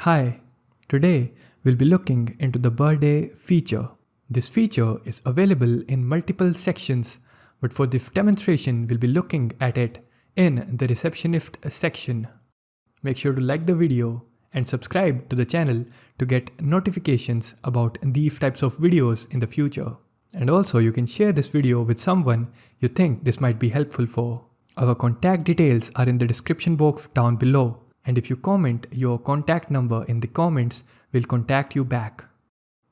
Hi, today we'll be looking into the birthday feature. This feature is available in multiple sections, but for this demonstration we'll be looking at it in the receptionist section. Make sure to like the video and subscribe to the channel to get notifications about these types of videos in the future. And also you can share this video with someone you think this might be helpful for. Our contact details are in the description box down below. And if you comment your contact number in the comments, we'll contact you back.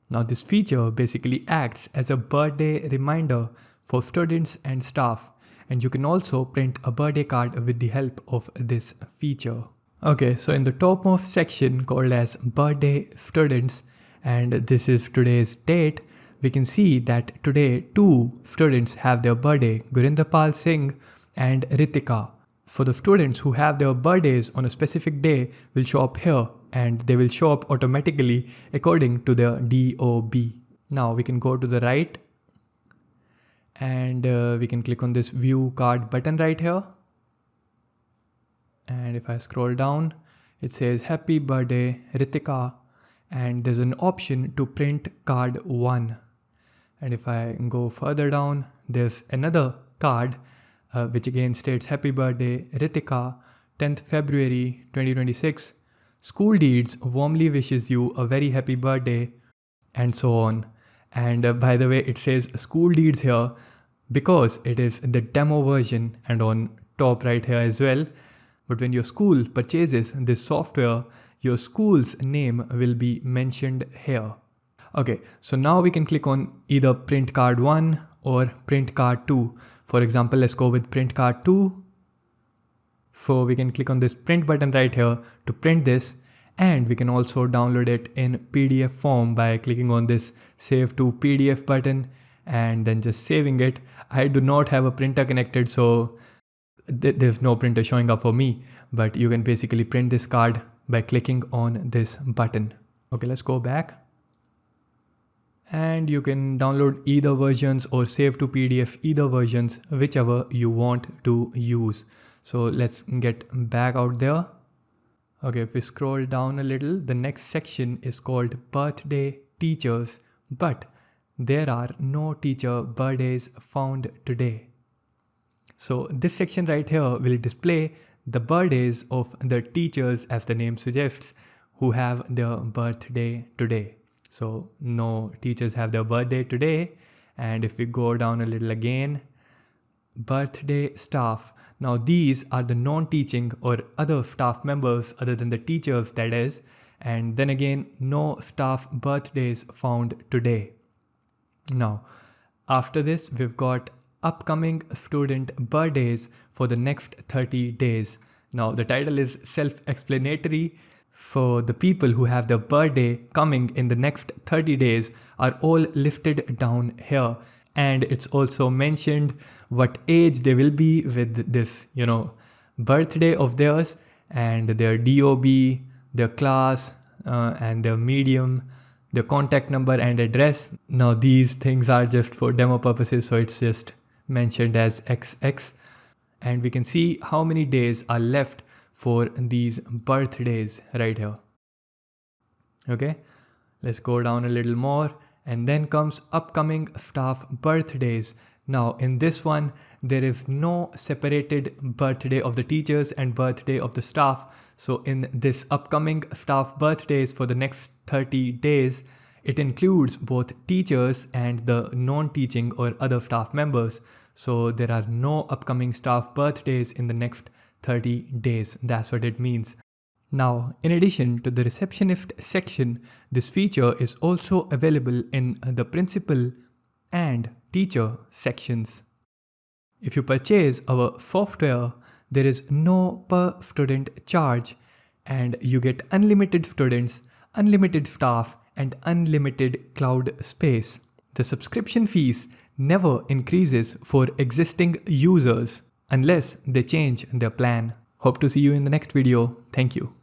Now this feature basically acts as a birthday reminder for students and staff, and you can also print a birthday card with the help of this feature. Okay, so in the topmost section called as birthday students, and this is today's date, we can see that today 2 students have their birthday, Gurinder Singh and Ritika. So the students who have their birthdays on a specific day will show up here, and they will show up automatically according to their DOB. Now we can go to the right and we can click on this view card button right here. And if I scroll down, it says happy birthday Ritika, and there's an option to print card 1. And if I go further down, there's another card which again states happy birthday Ritika, 10th February 2026. SchoolDeeds warmly wishes you a very happy birthday, and so on. And by the way, it says SchoolDeeds here because it is the demo version and on top right here as well. But when your school purchases this software, your school's name will be mentioned here. Okay, so now we can click on either print card 1 or print card 2. For example, let's go with print card 2. So we can click on this print button right here to print this, and we can also download it in PDF form by clicking on this save to PDF button and then just saving it. I do not have a printer connected, so there's no printer showing up for me, but you can basically print this card by clicking on this button. Okay, let's go back. And you can download either versions or save to PDF either versions, whichever you want to use. So let's get back out there. Okay, if we scroll down a little, the next section is called birthday teachers, but there are no teacher birthdays found today. So this section right here will display the birthdays of the teachers, as the name suggests, who have their birthday today. So no teachers have their birthday today. And if we go down a little again, birthday staff. Now these are the non-teaching or other staff members other than the teachers, that is. And then again, no staff birthdays found today. Now, after this, we've got upcoming student birthdays for the next 30 days. Now the title is self-explanatory. So the people who have their birthday coming in the next 30 days are all listed down here. And it's also mentioned what age they will be with this, birthday of theirs, and their DOB, their class, and their medium, their contact number and address. Now these things are just for demo purposes, so it's just mentioned as XX. And we can see how many days are left for these birthdays right here. Okay, let's go down a little more, and then comes upcoming staff birthdays. Now in this one, there is no separated birthday of the teachers and birthday of the staff. So in this upcoming staff birthdays for the next 30 days, it includes both teachers and the non-teaching or other staff members. So there are no upcoming staff birthdays in the next 30 days. That's what it means. Now, in addition to the receptionist section, this feature is also available in the principal and teacher sections. If you purchase our software, there is no per student charge, and you get unlimited students, unlimited staff, and unlimited cloud space. The subscription fees never increases for existing users unless they change their plan. Hope to see you in the next video. Thank you.